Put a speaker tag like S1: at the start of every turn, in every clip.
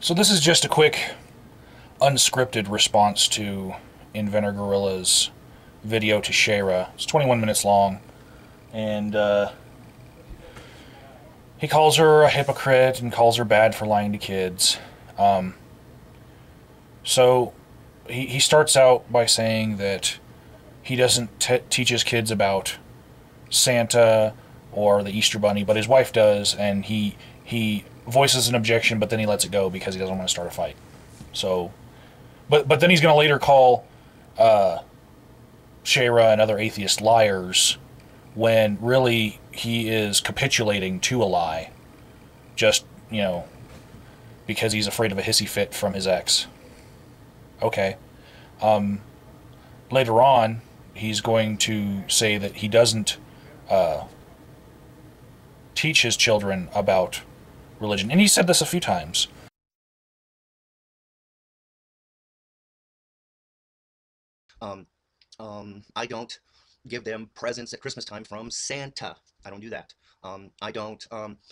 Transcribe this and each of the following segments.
S1: So this is just a quick, unscripted response to InventorGorilla's video to Shayrah. It's 21 minutes long, and he calls her a hypocrite and calls her bad for lying to kids. So he starts out by saying that he doesn't teach his kids about Santa or the Easter Bunny, but his wife does, and he voices an objection, but then he lets it go because he doesn't want to start a fight. So, but then he's going to later call Shayrah and other atheists liars when really he is capitulating to a lie, just, because he's afraid of a hissy fit from his ex. Okay. Later on, he's going to say that he doesn't teach his children about religion. And he said this a few times.
S2: I don't give them presents at Christmas time from Santa. I don't do that. I don't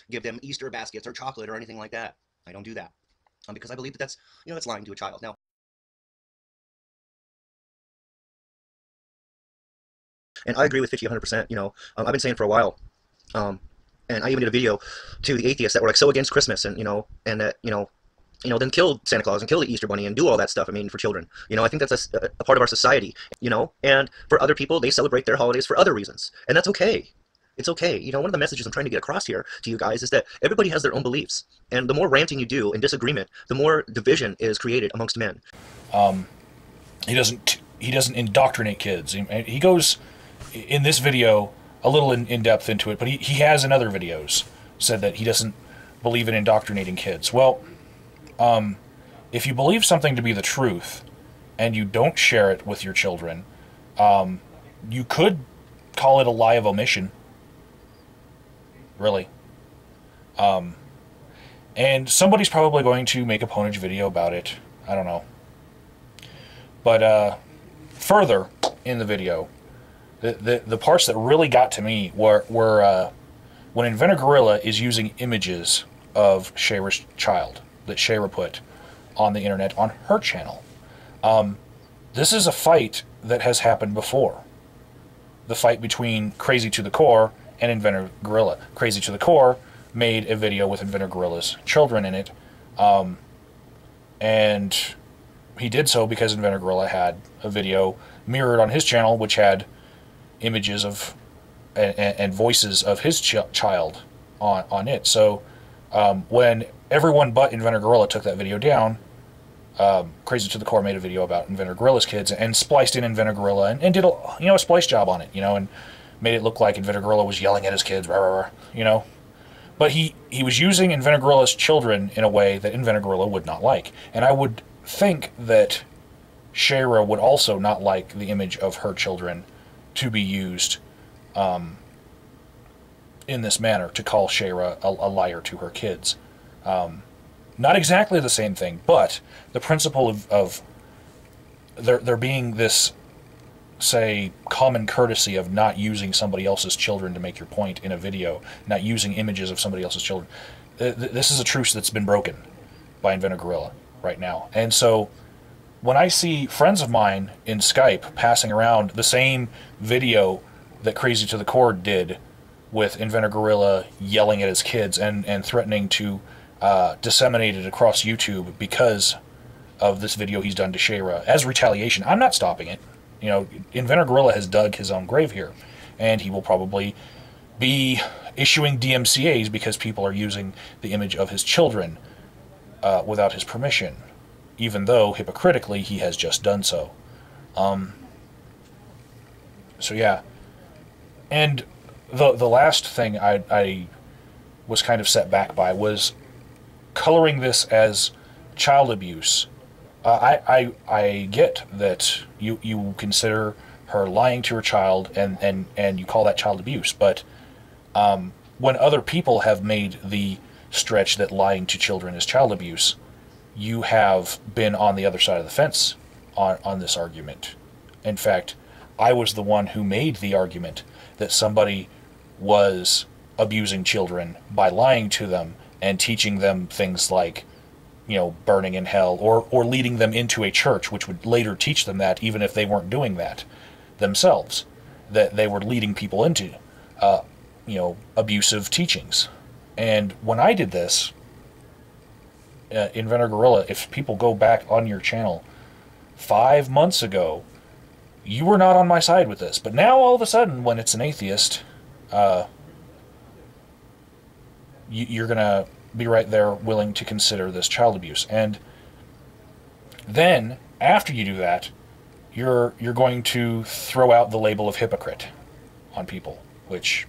S2: give them Easter baskets or chocolate or anything like that. I don't do that. Because I believe that that's lying to a child. Now, and I agree with 50, 100%. I've been saying for a while, and I even did a video to the atheists that were like so against Christmas, and and that then kill Santa Claus and kill the Easter Bunny and do all that stuff. I mean, for children, I think that's a part of our society. And for other people, they celebrate their holidays for other reasons, and that's okay. It's okay. One of the messages I'm trying to get across here to you guys is that everybody has their own beliefs, and the more ranting you do and disagreement, the more division is created amongst men.
S1: He doesn't indoctrinate kids. He goes in this video a little in depth into it, but he has in other videos said that he doesn't believe in indoctrinating kids. Well, if you believe something to be the truth and you don't share it with your children, you could call it a lie of omission. Really. And somebody's probably going to make a ponage video about it. I don't know. But further in the video, the parts that really got to me were when InventorGorilla is using images of Shayrah's child that Shayrah put on the internet on her channel. This is a fight that has happened before. The fight between Crazy to the Core and InventorGorilla. Crazy to the Core made a video with InventorGorilla's children in it, and he did so because InventorGorilla had a video mirrored on his channel which had images of and voices of his child on it. So when everyone but InventorGorilla took that video down, Crazy to the Core made a video about InventorGorilla's kids and spliced in InventorGorilla and did a splice job on it, and made it look like InventorGorilla was yelling at his kids, But he was using InventorGorilla's children in a way that InventorGorilla would not like. And I would think that Shayrah would also not like the image of her children to be used in this manner, to call Shayrah a liar to her kids. Not exactly the same thing, but the principle of there being this, say, common courtesy of not using somebody else's children to make your point in a video, not using images of somebody else's children. This is a truce that's been broken by InventorGorilla right now. And so when I see friends of mine in Skype passing around the same video that Crazy to the Core did with InventorGorilla yelling at his kids and threatening to disseminate it across YouTube because of this video he's done to Shayrah as retaliation, I'm not stopping it. InventorGorilla has dug his own grave here, and he will probably be issuing DMCAs because people are using the image of his children without his permission, even though hypocritically he has just done so. So yeah, and the last thing I was kind of set back by was coloring this as child abuse. I get that you consider her lying to her child and you call that child abuse, but when other people have made the stretch that lying to children is child abuse, you have been on the other side of the fence on this argument. In fact, I was the one who made the argument that somebody was abusing children by lying to them and teaching them things like burning in hell, or leading them into a church, which would later teach them that, even if they weren't doing that themselves, that they were leading people into, abusive teachings. And when I did this, Inventor Gorilla, if people go back on your channel 5 months ago, you were not on my side with this. But now, all of a sudden, when it's an atheist, you're going to be right there willing to consider this child abuse. And then, after you do that, you're going to throw out the label of hypocrite on people, which,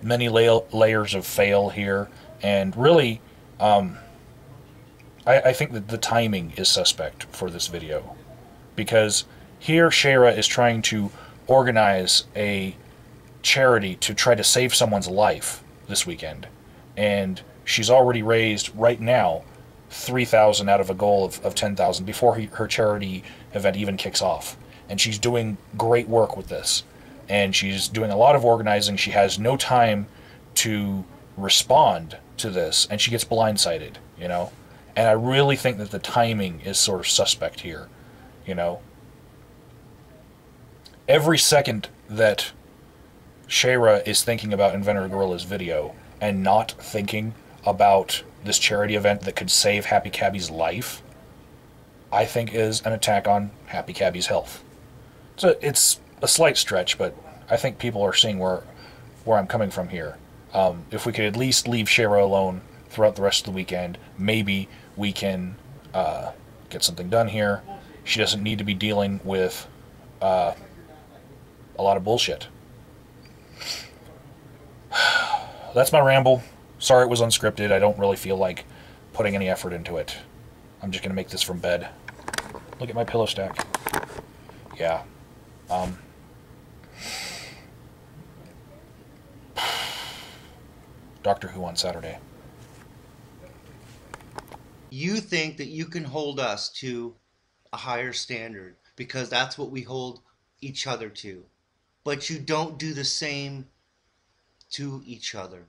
S1: many layers of fail here. And really, I think that the timing is suspect for this video, because here Shayrah is trying to organize a charity to try to save someone's life this weekend, and she's already raised right now 3,000 out of a goal of 10,000 before her charity event even kicks off. And she's doing great work with this, and she's doing a lot of organizing. She has no time to respond to this, and she gets blindsided, And I really think that the timing is sort of suspect here, Every second that Shayrah is thinking about Inventor Gorilla's video and not thinking about this charity event that could save Happy Cabby's life, I think is an attack on Happy Cabby's health. So it's a slight stretch, but I think people are seeing where I'm coming from here. If we could at least leave Shayrah alone throughout the rest of the weekend, maybe we can get something done here. She doesn't need to be dealing with a lot of bullshit. That's my ramble. Sorry it was unscripted. I don't really feel like putting any effort into it. I'm just going to make this from bed. Look at my pillow stack. Yeah. Doctor Who on Saturday.
S3: You think that you can hold us to a higher standard because that's what we hold each other to. But you don't do the same to each other.